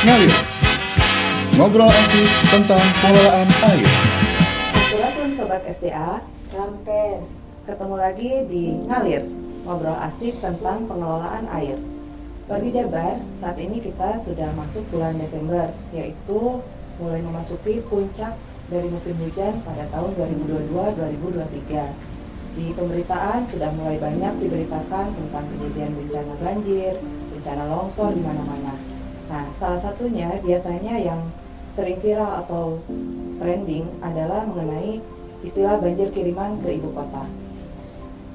Ngalir. Ngobrol asik tentang pengelolaan air. Sampurasun Sobat SDA, Rampes. ketemu lagi di Ngalir, ngobrol asik tentang pengelolaan air. Bagi Jabar, saat ini kita sudah masuk bulan Desember, yaitu mulai memasuki puncak dari musim hujan pada tahun 2022-2023. Di pemberitaan sudah mulai banyak diberitakan tentang kejadian bencana banjir, bencana longsor di mana-mana. Nah, salah satunya biasanya yang sering viral atau trending adalah mengenai istilah banjir kiriman ke ibu kota.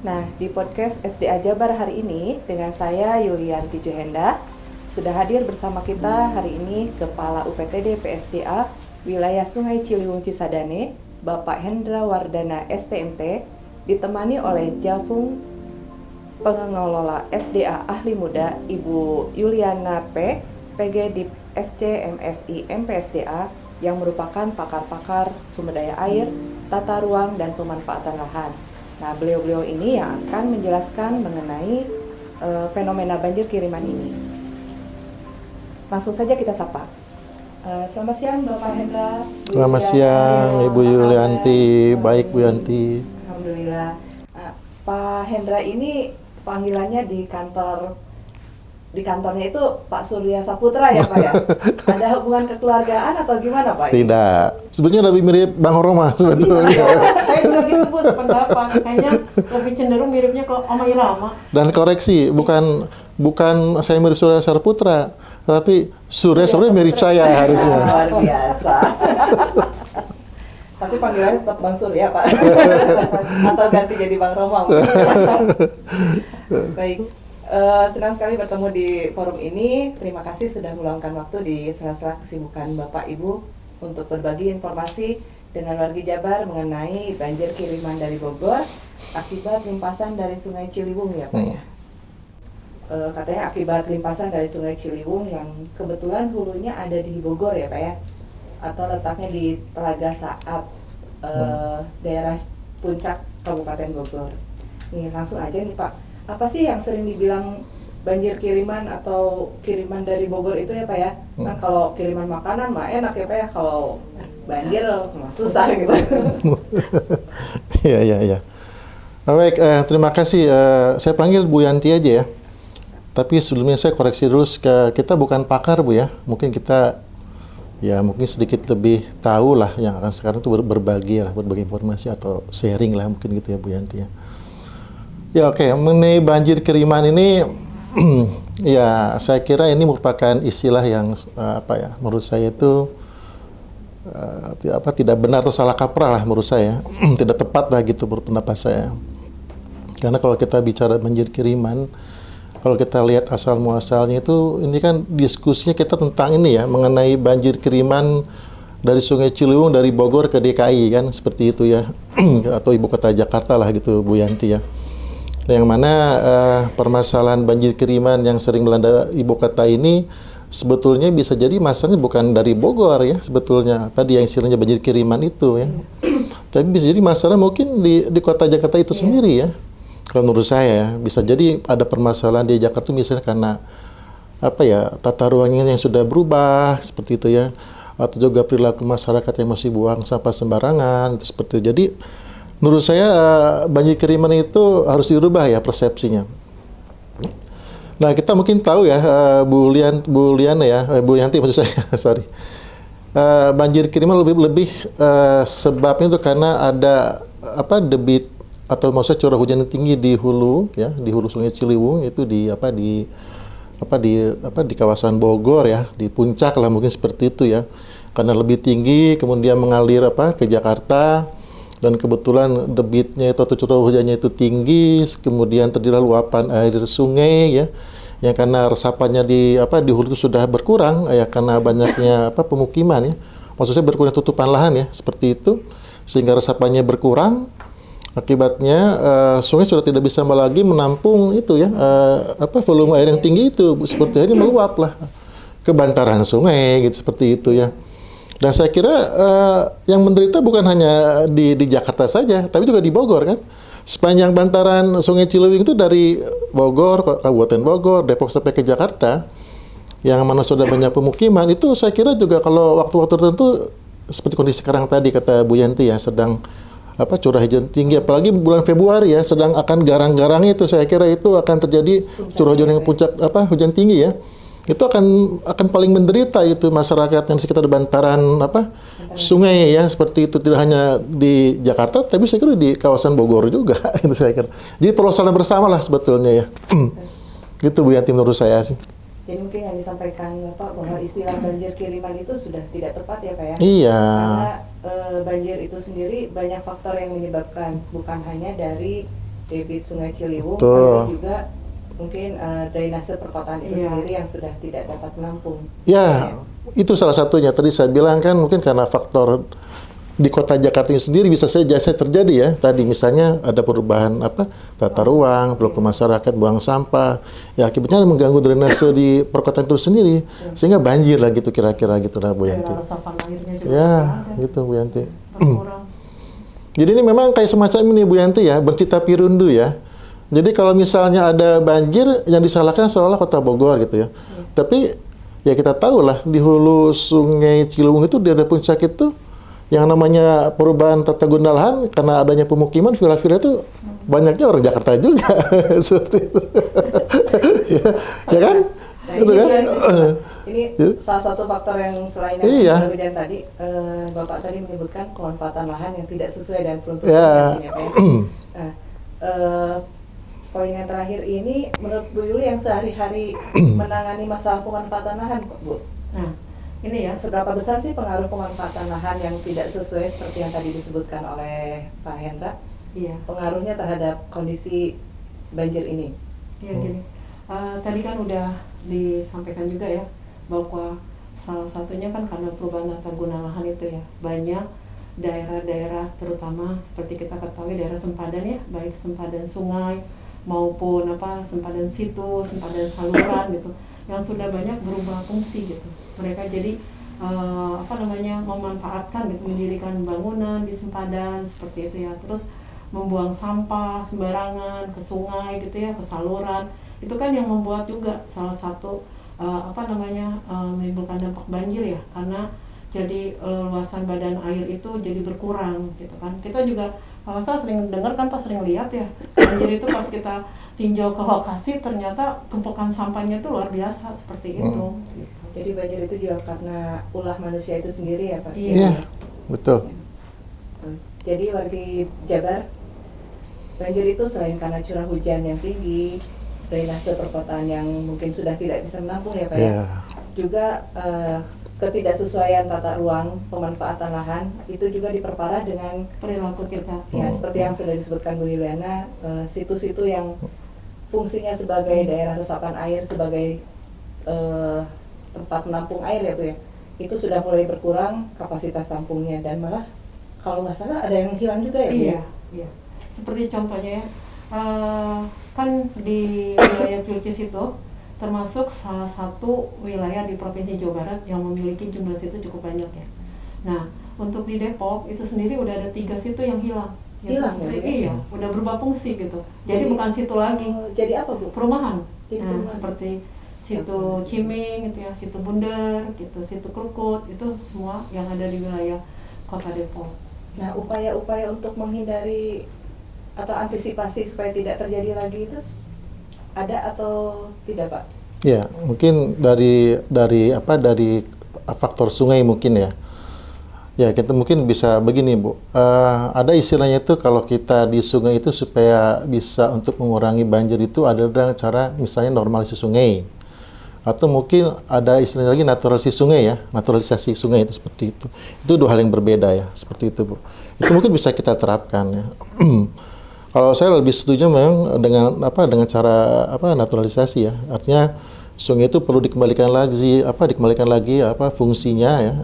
Nah, di podcast SDA Jabar hari ini dengan saya Yulianti Johenda sudah hadir bersama kita hari ini Kepala UPTD PSDA Wilayah Sungai Ciliwung Cisadane, Bapak Hendra Wardana STMT, ditemani oleh Javung Pengelola SDA Ahli Muda Ibu Yuliana P, PG di SC MSI MPSDA yang merupakan pakar-pakar sumber daya air, tata ruang, dan pemanfaatan lahan. Nah, beliau-beliau ini yang akan menjelaskan mengenai fenomena banjir kiriman ini. Langsung saja kita sapa. Selamat siang Bapak Hendra. Selamat siang Ibu Yulianti, baik Bu Yanti. Alhamdulillah. Pak Hendra ini panggilannya di kantornya itu Pak Surya Saputra ya Pak ya? Ada hubungan kekeluargaan atau gimana Pak? Tidak, sebetulnya lebih mirip Bang Roma sebetulnya. Saya juga gitu Bu, sependapat. Kayaknya lebih cenderung miripnya ke Oma Irama. Dan koreksi, bukan saya mirip Surya Saputra, tapi Surya mirip saya harusnya. Luar biasa. Tapi panggilannya tetap Bang Surya Pak. Atau ganti jadi Bang Roma. Baik. Senang sekali bertemu di forum ini. Terima kasih sudah meluangkan waktu di sela-sela kesibukan Bapak Ibu untuk berbagi informasi dengan warga Jabar mengenai banjir kiriman dari Bogor akibat limpasan dari Sungai Ciliwung ya Pak ya. Katanya akibat limpasan dari Sungai Ciliwung yang kebetulan hulunya ada di Bogor ya Pak ya, atau letaknya di Telaga Saat, daerah puncak Kabupaten Bogor. Nih langsung aja nih Pak, apa sih yang sering dibilang banjir kiriman atau kiriman dari Bogor itu ya Pak ya? Kan kalau kiriman makanan mah enak ya Pak ya, kalau banjir mah susah gitu. Iya. Baik, terima kasih. Saya panggil Bu Yanti aja ya. Tapi sebelumnya saya koreksi dulu, kita bukan pakar Bu ya. Mungkin kita mungkin sedikit lebih tahu lah yang akan sekarang itu berbagi informasi atau sharing lah mungkin gitu ya Bu Yanti ya. Ya oke, mengenai banjir kiriman ini ya saya kira ini merupakan istilah yang menurut saya itu tidak benar atau salah kaprah lah menurut saya. Tidak tepat lah gitu berpendapat saya. Karena kalau kita bicara banjir kiriman, kalau kita lihat asal muasalnya itu, ini kan diskusinya kita tentang ini ya, mengenai banjir kiriman dari Sungai Ciliwung dari Bogor ke DKI kan, seperti itu ya, atau ibu kota Jakarta lah gitu Bu Yanti ya. Yang mana permasalahan banjir kiriman yang sering melanda ibu kota ini sebetulnya bisa jadi masalahnya bukan dari Bogor ya sebetulnya, tadi yang istilahnya banjir kiriman itu ya. Tapi bisa jadi masalah mungkin di kota Jakarta itu sendiri ya. Kalau menurut saya ya, bisa jadi ada permasalahan di Jakarta misalnya karena tata ruangnya yang sudah berubah seperti itu ya, atau juga perilaku masyarakat yang masih buang sampah sembarangan itu seperti itu. Jadi menurut saya banjir kiriman itu harus dirubah ya persepsinya. Nah kita mungkin tahu ya Bu Yanti maksud saya sorry. Banjir kiriman lebih sebabnya itu karena ada debit atau maksudnya curah hujan yang tinggi di hulu Sungai Ciliwung itu di kawasan Bogor ya, di puncak lah mungkin seperti itu ya. Karena lebih tinggi kemudian mengalir ke Jakarta. Dan kebetulan debitnya itu atau curah hujannya itu tinggi, kemudian terjadi luapan air sungai ya, yang karena resapannya di hulu itu sudah berkurang ya karena banyaknya pemukiman ya, maksudnya berkurang tutupan lahan ya seperti itu, sehingga resapannya berkurang, akibatnya sungai sudah tidak bisa lagi menampung itu ya volume air yang tinggi itu, seperti ini meluap lah ke bantaran sungai gitu seperti itu ya. Dan saya kira yang menderita bukan hanya di Jakarta saja, tapi juga di Bogor kan. Sepanjang bantaran Sungai Ciliwung itu dari Bogor, Kabupaten Bogor, Depok sampai ke Jakarta, yang mana sudah banyak pemukiman, itu saya kira juga kalau waktu-waktu tertentu seperti kondisi sekarang tadi kata Bu Yanti ya, sedang curah hujan tinggi, apalagi bulan Februari ya, sedang akan garang-garangnya itu, saya kira itu akan terjadi curah hujan yang puncak hujan tinggi ya. Itu akan paling menderita itu masyarakat yang sekitar bantaran sungai ya, seperti itu, tidak hanya di Jakarta tapi saya kira di kawasan Bogor juga itu saya kira. Jadi persoalan bersama lah sebetulnya ya. Gitu Bu Yanti menurut saya sih. Jadi mungkin yang disampaikan Bapak bahwa istilah banjir kiriman itu sudah tidak tepat ya Pak ya? Iya. Karena banjir itu sendiri banyak faktor yang menyebabkan, bukan hanya dari debit Sungai Ciliwung, tapi juga mungkin drainase perkotaan itu sendiri yang sudah tidak dapat menampung. Ya, itu salah satunya. Tadi saya bilang kan mungkin karena faktor di kota Jakarta ini sendiri bisa saja terjadi ya. Tadi misalnya ada perubahan tata ruang, perilaku masyarakat, buang sampah. Ya akibatnya mengganggu drainase di perkotaan itu sendiri, sehingga banjir lah gitu kira-kira gitulah Bu Yanti. Ya, gitu Bu Yanti. Jadi ini memang kayak semacam ini Bu Yanti ya, bercita pirundu ya. Jadi kalau misalnya ada banjir yang disalahkan seolah Kota Bogor gitu ya. Tapi ya kita tahu lah di hulu Sungai Ciliwung itu di ada puncak itu yang namanya perubahan tata guna lahan karena adanya pemukiman villa-villa itu banyaknya orang Jakarta juga seperti itu. ya kan? Nah, itu kan? Ini salah satu faktor yang selain Iya. yang hujan tadi, Bapak tadi menyebutkan pemanfaatan lahan yang tidak sesuai dengan peruntukan ya Pak ya. Nah, poin yang terakhir ini menurut Bu Yuli yang sehari-hari menangani masalah pemanfaatan lahan Bu. Nah, ini ya, Seberapa besar sih pengaruh pemanfaatan lahan yang tidak sesuai seperti yang tadi disebutkan oleh Pak Hendra? iya. Pengaruhnya terhadap kondisi banjir ini? Ya gini, tadi kan udah disampaikan juga ya bahwa salah satunya kan karena perubahan tata guna lahan itu ya, banyak daerah-daerah terutama seperti kita ketahui daerah sempadan ya, baik sempadan sungai maupun sempadan situ, sempadan saluran gitu, yang sudah banyak berubah fungsi gitu. Mereka jadi memanfaatkan gitu, mendirikan bangunan di sempadan seperti itu ya, terus membuang sampah sembarangan ke sungai gitu ya, ke saluran. Itu kan yang membuat juga salah satu menimbulkan dampak banjir ya, karena jadi luasan badan air itu jadi berkurang gitu kan. Kita juga kalau saya sering dengar kan, pas sering lihat ya, banjir itu pas kita tinjau ke lokasi ternyata tumpukan sampahnya itu luar biasa seperti itu. Jadi banjir itu juga karena ulah manusia itu sendiri ya Pak? Iya, betul. Jadi warga Jabar, banjir itu selain karena curah hujan yang tinggi, drainase perkotaan yang mungkin sudah tidak bisa menampung ya Pak ya, juga ketidaksesuaian tata ruang pemanfaatan lahan itu juga diperparah dengan Perilaku kita. ya seperti yang sudah disebutkan Bu Yuliana, situ-situ yang fungsinya sebagai daerah resapan air, sebagai tempat menampung air ya Bu ya, itu sudah mulai berkurang kapasitas tampungnya, dan malah kalau nggak salah ada yang hilang juga ya Bu ya? Iya. Seperti contohnya ya, kan di wilayah Cilcis itu termasuk salah satu wilayah di Provinsi Jawa Barat yang memiliki jumlah situ cukup banyak ya. Nah, untuk di Depok itu sendiri udah ada 3 situ yang hilang. Hilang ya? Iya, udah berubah fungsi gitu. Jadi bukan situ lagi. Jadi apa Bu? Perumahan. Jadi Nah, perumahan. seperti situ Ciming gitu ya, situ Bunder gitu, situ Krukut, itu semua yang ada di wilayah Kota Depok. Nah, upaya-upaya untuk menghindari atau antisipasi supaya tidak terjadi lagi itu ada atau tidak Pak? Ya, mungkin dari faktor sungai mungkin ya. Ya, kita mungkin bisa begini Bu. Ada istilahnya itu kalau kita di sungai itu supaya bisa untuk mengurangi banjir itu ada dengan cara misalnya normalisasi sungai. Atau mungkin ada istilahnya lagi naturalisasi sungai ya, naturalisasi sungai itu seperti itu. Itu dua hal yang berbeda ya, seperti itu Bu. Itu mungkin bisa kita terapkan ya. Kalau saya lebih setuju memang dengan cara naturalisasi ya. Artinya sungai itu perlu dikembalikan lagi fungsinya ya.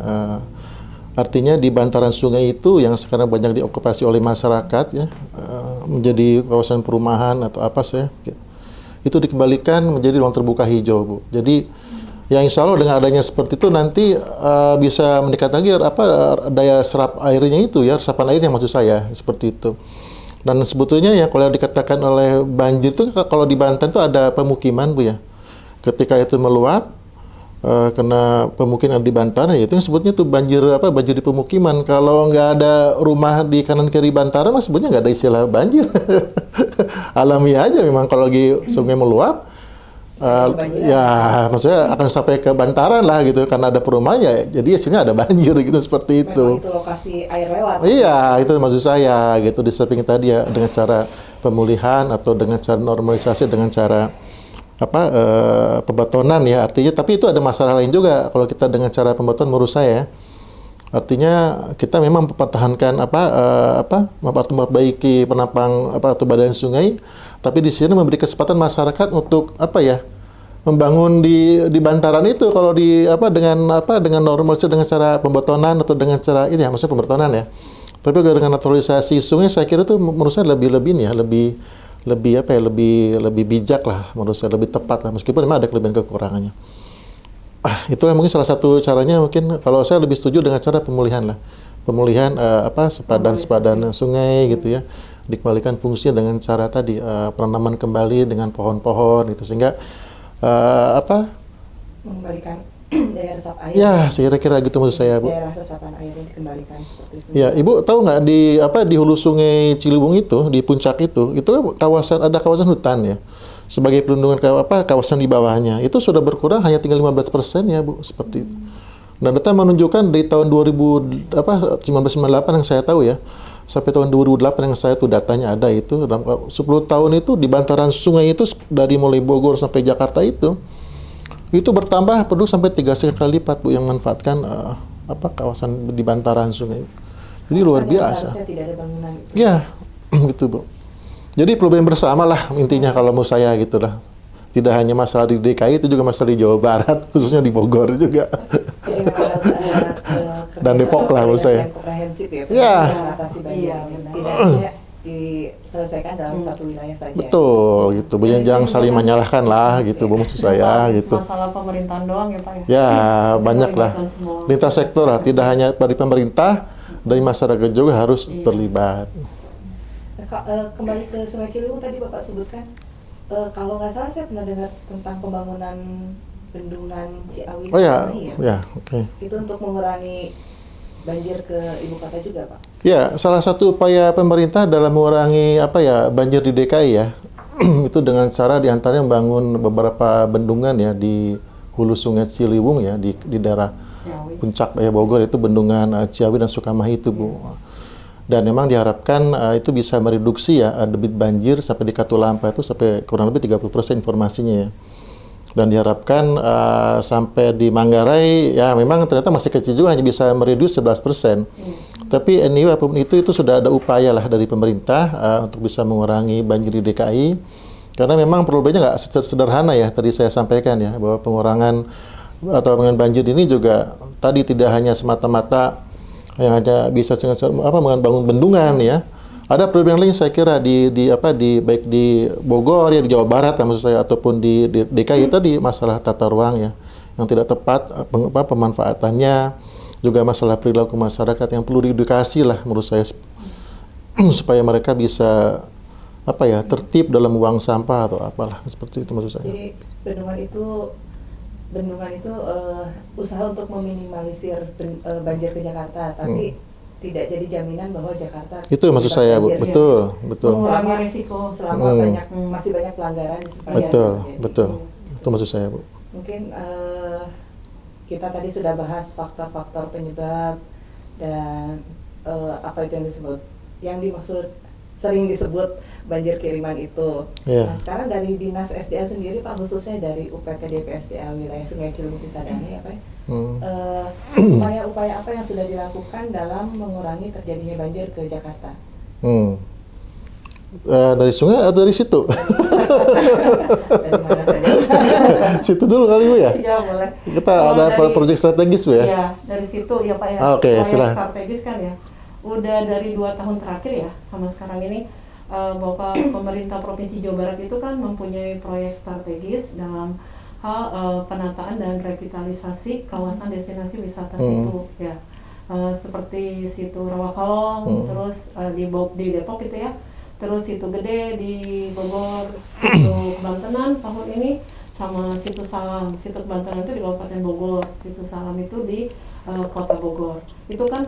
Artinya di bantaran sungai itu yang sekarang banyak diokupasi oleh masyarakat ya, menjadi kawasan perumahan atau itu dikembalikan menjadi ruang terbuka hijau Bu. Jadi ya insya Allah dengan adanya seperti itu nanti bisa meningkat lagi daya serap airnya itu ya, resapan airnya maksud saya seperti itu. Dan sebetulnya ya kalau dikatakan oleh banjir itu kalau di Banten itu ada pemukiman Bu ya. Ketika itu meluap, kena pemukiman di bantaran, ya itu sebutnya tuh banjir banjir di pemukiman. Kalau nggak ada rumah di kanan kiri bantaran, mas sebutnya nggak ada istilah banjir. Alami aja memang kalau lagi sungai meluap, ya maksudnya akan sampai ke bantaran lah gitu, karena ada perumahan ya, jadi hasilnya ada banjir gitu seperti itu. Memang itu lokasi air lewat. Iya, itu maksud saya gitu, di samping tadi ya dengan cara pemulihan atau dengan cara normalisasi, dengan cara pembetonan ya, artinya. Tapi itu ada masalah lain juga kalau kita dengan cara pembetonan, menurut saya. Artinya kita memang mempertahankan memperbaiki penampang atau badan sungai, tapi di sini memberi kesempatan masyarakat untuk membangun di bantaran itu. Kalau dengan normalisasi dengan cara pembetonan atau dengan cara ini ya, maksudnya pembetonan ya. Tapi dengan naturalisasi sungai, saya kira itu menurut saya lebih bijak lah, menurut saya lebih tepat lah, meskipun memang ada kelebihan kekurangannya. Itulah mungkin salah satu caranya. Mungkin kalau saya lebih setuju dengan cara pemulihan lah, sepadan sungai gitu ya, dikembalikan fungsinya dengan cara tadi penanaman kembali dengan pohon-pohon gitu, sehingga mengembalikan daya resap air. Ya, saya kira gitu maksud saya, Bu. Daerah resapan airnya dikembalikan seperti semula. Ya, Ibu tahu nggak di hulu sungai Ciliwung itu, di puncak itu ada kawasan hutan ya. Sebagai perlindungan kawasan di bawahnya itu sudah berkurang hanya tinggal 15% ya, Bu, seperti itu. Dan data menunjukkan dari tahun 1998 yang saya tahu ya, sampai tahun 2008 yang saya tuh datanya ada itu, dalam 10 tahun itu di bantaran sungai itu dari mulai Bogor sampai Jakarta itu bertambah penduduk sampai 3 kali lipat, Bu, yang memanfaatkan kawasan di bantaran sungai. Jadi luar biasa. Seharusnya tidak ada bangunan itu. Ya, gitu, Bu. Jadi problem bersama lah intinya kalau menurut saya gitu lah. Tidak hanya masalah di DKI, itu juga masalah di Jawa Barat, khususnya di Bogor juga. Jadi memang harus ada Dan Depok lah menurut saya. yang komprehensif ya, Ya. mengatasi banjir. Tidak hanya diselesaikan dalam satu wilayah saja. Betul, gitu. Jangan saling menyalahkan lah, gitu, Bu, maksud saya, gitu. Masalah pemerintahan doang ya, Pak ya? Ya, banyak lah. Lintas sektor lah, tidak hanya dari pemerintah, dari masyarakat juga harus terlibat. Nah, kembali ke Sungai Ciliwung tadi Bapak sebutkan, kalau nggak salah saya pernah dengar tentang pembangunan bendungan Ciawi. Oh ya, ya? ya, oke. Itu untuk mengurangi banjir ke ibu kota juga, Pak? Ya, salah satu upaya pemerintah dalam mengurangi banjir di DKI ya, itu dengan cara diantaranya membangun beberapa bendungan ya di hulu sungai Ciliwung ya, di daerah Ciawi. puncak Bogor, itu bendungan Ciawi dan Sukamahi itu, Bu. Dan memang diharapkan itu bisa mereduksi ya debit banjir sampai di Katulampa itu sampai kurang lebih 30% informasinya ya. Dan diharapkan sampai di Manggarai ya memang ternyata masih kecil juga, hanya bisa mereduce 11%. Tapi anyway apapun itu sudah ada upaya lah dari pemerintah untuk bisa mengurangi banjir di DKI. Karena memang problemnya nggak sederhana ya, tadi saya sampaikan ya, bahwa pengurangan atau pengurangan banjir ini juga tadi tidak hanya semata-mata yang hanya bisa membangun bendungan ya. Ada problem lain saya kira baik di Bogor ya, di Jawa Barat ya, maksud saya, ataupun di DKI tadi masalah tata ruang ya yang tidak tepat pemanfaatannya, juga masalah perilaku masyarakat yang perlu diedukasi lah menurut saya supaya mereka bisa tertib dalam buang sampah atau apalah seperti itu maksud saya. Jadi bendungan itu usaha untuk meminimalisir banjir ke Jakarta, tapi tidak jadi jaminan bahwa Jakarta itu maksud saya, Bu. banjir. Betul. Selama risiko. masih banyak pelanggaran di sepanjang Betul. Itu maksud saya, Bu. Mungkin kita tadi sudah bahas faktor-faktor penyebab dan apa itu yang dimaksud sering disebut banjir kiriman itu. Yeah. Nah, sekarang dari Dinas SDA sendiri, Pak, khususnya dari UPTD PSDA wilayah Sungai Ciliwung Cisadane ya, Pak, upaya-upaya apa yang sudah dilakukan dalam mengurangi terjadinya banjir ke Jakarta? Dari sungai atau dari situ? Dari mana saja? Situ dulu kali, Bu ya? Iya, boleh. Kita ada proyek strategis, Bu ya? Iya, dari situ ya, Pak ya. Oke, proyek silakan. strategis kan ya. Udah dari 2 tahun terakhir ya, sama sekarang ini bahwa pemerintah Provinsi Jawa Barat itu kan mempunyai proyek strategis dalam hal penataan dan revitalisasi kawasan destinasi wisata situ ya. Seperti situ Rawakalong, terus di Depok gitu ya. Terus situ Gede di Bogor, situ Kebantenan tahun ini, sama Situ Salam. Situ Kebantenan itu di Kabupaten Bogor, Situ Salam itu di Kota Bogor. Itu kan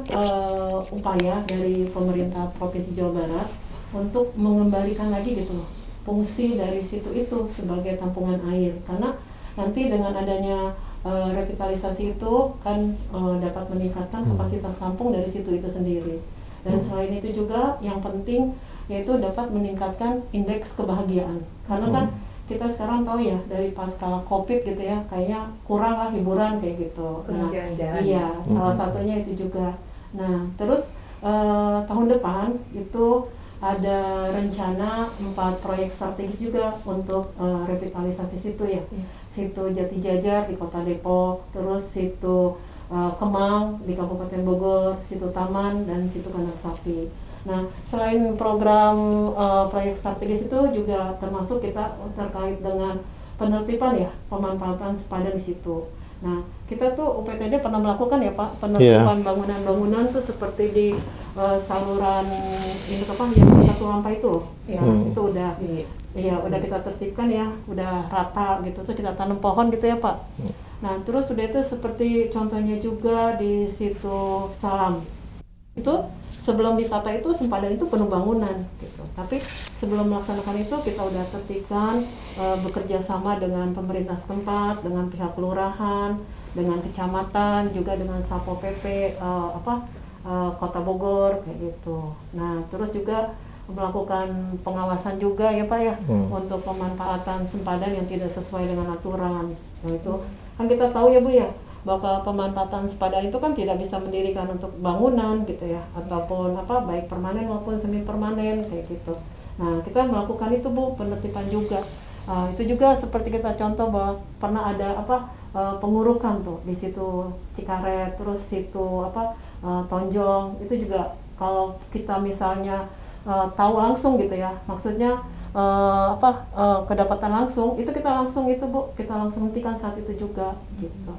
upaya dari pemerintah Provinsi Jawa Barat untuk mengembalikan lagi gitu loh fungsi dari situ itu sebagai tampungan air, karena nanti dengan adanya revitalisasi itu kan dapat meningkatkan kapasitas tampung dari situ itu sendiri. Dan selain itu juga yang penting yaitu dapat meningkatkan indeks kebahagiaan, karena kan kita sekarang tahu ya dari pasca COVID gitu ya, kayaknya kurang lah hiburan kayak gitu. Kurang jalan-jalan. Iya, salah satunya itu juga. Nah, terus tahun depan itu ada rencana 4 proyek strategis juga untuk revitalisasi situ ya. Situ Jati Jajar di Kota Depok, terus situ Kemang di Kabupaten Bogor, situ Taman, dan situ Kandang Sapi. Nah, selain program proyek strategis itu juga termasuk kita terkait dengan penertiban ya, pemanfaatan sepadan di situ. Nah, kita tuh UPTD pernah melakukan ya Pak, penertiban bangunan-bangunan tuh seperti di saluran ini apa yang satu lampa itu loh. Nah, itu udah udah kita tertibkan ya, udah rata gitu. Terus kita tanam pohon gitu ya Pak. Nah, terus udah itu seperti contohnya juga di situ Salam. Itu sebelum ditata itu sempadan itu penuh bangunan gitu. Tapi sebelum melaksanakan itu kita udah tertibkan bekerja sama dengan pemerintah setempat, dengan pihak kelurahan, dengan kecamatan, juga dengan Satpol PP Kota Bogor kayak gitu. Nah, terus juga melakukan pengawasan juga ya Pak ya untuk pemanfaatan sempadan yang tidak sesuai dengan aturan. Nah, itu kan kita tahu ya Bu ya, bahwa pemanfaatan sepadan itu kan tidak bisa mendirikan untuk bangunan gitu ya, ataupun baik permanen maupun semi permanen kayak gitu. Nah, kita melakukan itu Bu, penertiban juga. Itu juga seperti kita contoh bahwa pernah ada pengurukan tuh di situ Cikaret, terus situ Tonjong. Itu juga kalau kita misalnya tahu langsung gitu ya, maksudnya kedapatan langsung itu kita langsung itu Bu, kita langsung hentikan saat itu juga gitu.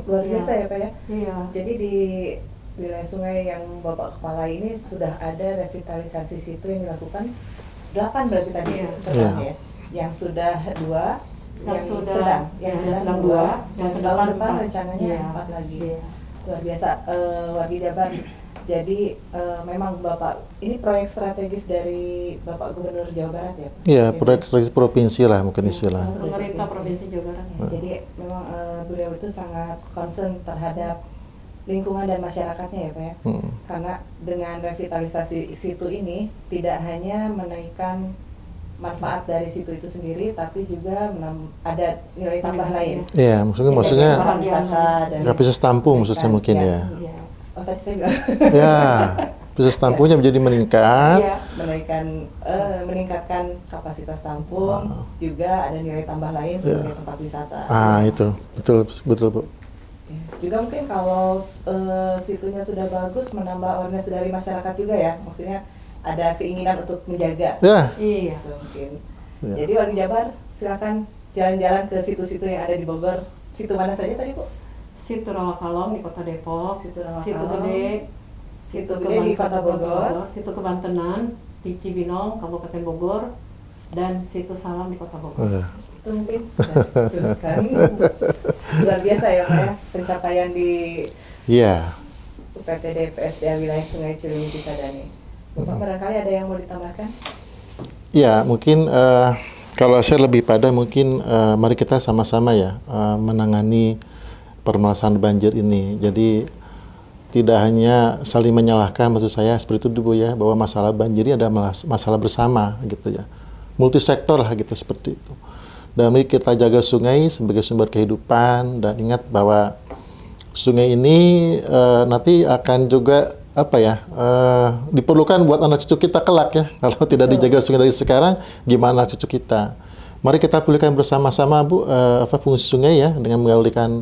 Luar biasa ya Pak ya. Iya. Jadi di wilayah sungai yang Bapak kepala ini sudah ada revitalisasi situ yang dilakukan 8 berarti tadi ya. Yang sudah 2, yang sedang 2, dan tahun depan rencananya 4 lagi. Luar biasa wargi Jabar. Jadi memang Bapak, ini proyek strategis dari Bapak Gubernur Jawa Barat ya Pak? Iya, proyek strategis provinsi lah mungkin istilah. Pemerintah Provinsi Jawa Barat. Jadi memang beliau itu sangat concern terhadap lingkungan dan masyarakatnya ya Pak ya. Karena dengan revitalisasi situ ini tidak hanya menaikkan manfaat dari situ itu sendiri, tapi juga ada nilai tambah lain. Iya, maksudnya wisata dan kapasitas tampung maksudnya mungkin ya. Oh tadi saya bilang. Ya, kapasitas tampungnya menjadi meningkat. Meningkatkan kapasitas tampung, juga ada nilai tambah lain sebagai tempat wisata. Itu betul Bu. Ya, juga mungkin kalau situnya sudah bagus, menambah awareness dari masyarakat juga ya, maksudnya ada keinginan untuk menjaga. Ya. Iya. Gitu, mungkin. Ya. Jadi warga Jabar silakan jalan-jalan ke situ-situ yang ada di Bogor. Situ mana saja tadi Bu? Situ Rawakalong di Kota Depok, Situ Gede, Situ Gede di Kota Bogor, Situ Kebantenan di Cibinong, Kabupaten Bogor, dan Situ Salam di Kota Bogor. Itu mungkin sudah kan luar biasa ya Pak ya, pencapaian di UPTD PSDA wilayah Sungai Ciliwung Cisadane. Bapak barangkali ada yang mau ditambahkan? Ya, mungkin kalau saya lebih pada mungkin mari kita sama-sama ya menangani permasalahan banjir ini. Jadi tidak hanya saling menyalahkan, maksud saya seperti itu dulu ya, bahwa masalah banjir ini ada masalah bersama gitu ya. Multisektor lah gitu seperti itu. Dan mari kita jaga sungai sebagai sumber kehidupan, dan ingat bahwa sungai ini nanti akan juga diperlukan buat anak cucu kita kelak ya. Kalau tidak dijaga sungai dari sekarang, gimana cucu kita? Mari kita pulihkan bersama-sama Bu fungsi sungai ya, dengan mengalirkan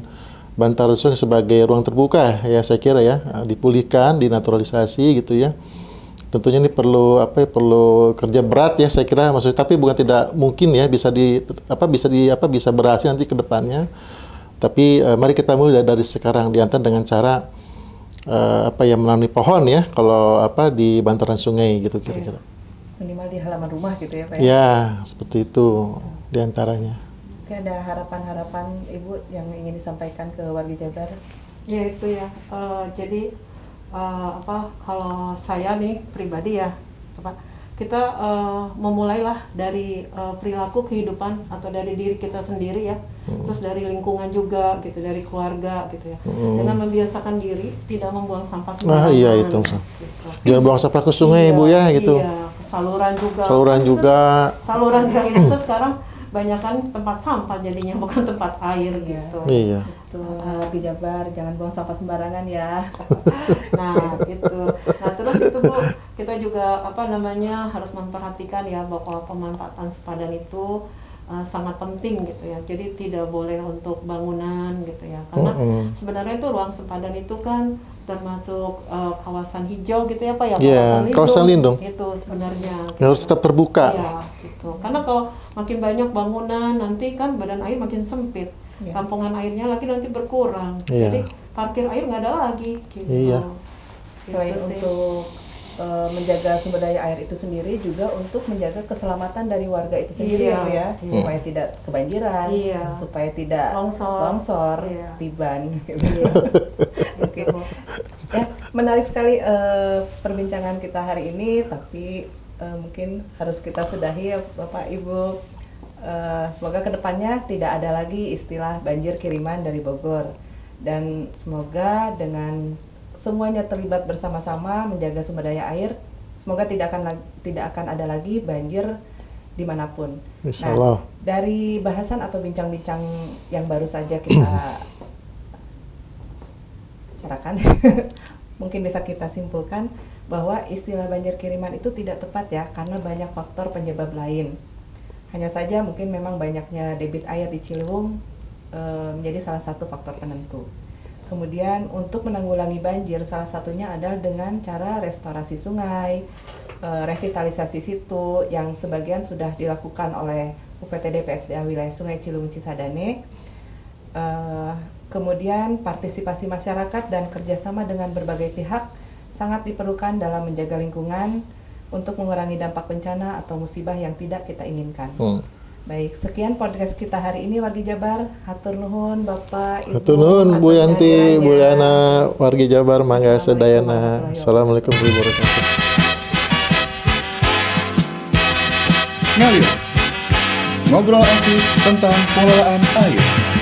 bantaran sungai sebagai ruang terbuka ya, saya kira ya, dipulihkan, dinaturalisasi gitu ya. Tentunya ini perlu kerja berat ya saya kira, maksudnya, tapi bukan tidak mungkin ya bisa berhasil nanti ke depannya. Tapi mari kita mulai dari sekarang, diantar dengan cara menanam pohon ya, kalau di bantaran sungai gitu kira-kira. Minimal di halaman rumah gitu ya Pak ya? Ya, seperti itu diantaranya. Oke, Mungkin ada harapan-harapan Ibu yang ingin disampaikan ke warga Jabar? Ya itu ya. Jadi kalau saya nih pribadi ya, kita memulailah dari perilaku kehidupan atau dari diri kita sendiri ya, terus dari lingkungan juga gitu, dari keluarga gitu ya, dengan membiasakan diri tidak membuang sampah sembarangan. Iya itu. Gitu. Jangan buang sampah ke sungai Bu ya gitu. Iya, saluran juga. Saluran juga. Saluran drainase sekarang banyak kan tempat sampah jadinya, bukan tempat air gitu. Iya. Tuh, warga Jabar jangan buang sampah sembarangan ya. Nah itu, terus itu Bu, kita juga harus memperhatikan ya bahwa pemanfaatan sepadan itu sangat penting gitu ya. Jadi tidak boleh untuk bangunan gitu ya, karena sebenarnya itu ruang sepadan itu kan termasuk kawasan hijau gitu ya Pak ya, Iya, kawasan lindung. itu sebenarnya gitu. Harus tetap terbuka. Iya gitu, karena kalau makin banyak bangunan nanti kan badan air makin sempit, tampungan airnya lagi nanti berkurang, jadi parkir air nggak ada lagi gitu. Iya. Selain Gitu sih. untuk menjaga sumber daya air itu sendiri, juga untuk menjaga keselamatan dari warga itu sendiri Iya. ya, supaya tidak kebanjiran, Iya. supaya tidak Longsor. Iya. tiban. Iya. Oke, ya menarik sekali perbincangan kita hari ini, tapi mungkin harus kita sudahi ya Bapak Ibu. Semoga kedepannya tidak ada lagi istilah banjir kiriman dari Bogor, dan semoga dengan semuanya terlibat bersama-sama menjaga sumber daya air, semoga tidak akan ada lagi banjir dimanapun. Insya Allah. Dari bahasan atau bincang-bincang yang baru saja kita bicarakan, mungkin bisa kita simpulkan bahwa istilah banjir kiriman itu tidak tepat ya, karena banyak faktor penyebab lain. Hanya saja mungkin memang banyaknya debit air di Ciliwung menjadi salah satu faktor penentu. Kemudian untuk menanggulangi banjir, salah satunya adalah dengan cara restorasi sungai, revitalisasi situ yang sebagian sudah dilakukan oleh UPTD PSDA wilayah Sungai Ciliwung Cisadane. Kemudian partisipasi masyarakat dan kerjasama dengan berbagai pihak sangat diperlukan dalam menjaga lingkungan untuk mengurangi dampak bencana atau musibah yang tidak kita inginkan. Baik, sekian podcast kita hari ini wargi Jabar. Hatur nuhun Bapak, Ibu. Hatur nuhun Bu atas Yanti, kehadirannya. Bu Liana, wargi Jabar, Mangga Assalamualaikum Sedayana. warahmatullahi Assalamualaikum warahmatullahi wabarakatuh. Ngalir. Ngobrol asik tentang pengelolaan air.